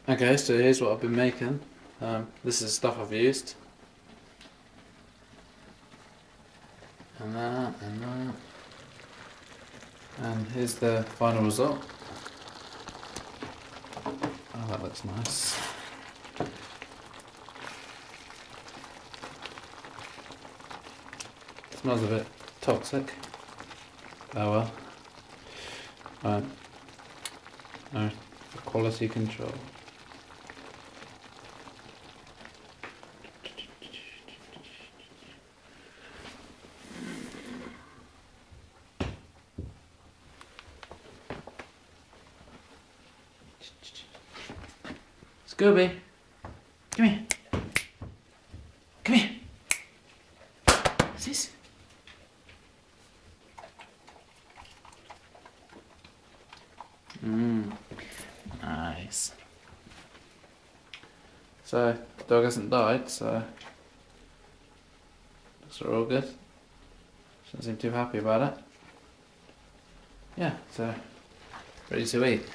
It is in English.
Okay, so here's what I've been making. This is stuff I've used. And that, and that. And here's the final result. Oh, that looks nice. Smells a bit toxic. Oh well. Right. No, quality control. Scooby, come here. Come here. What's this? Nice. So, the dog hasn't died, so looks all good. Doesn't seem too happy about it. Yeah, so ready to eat.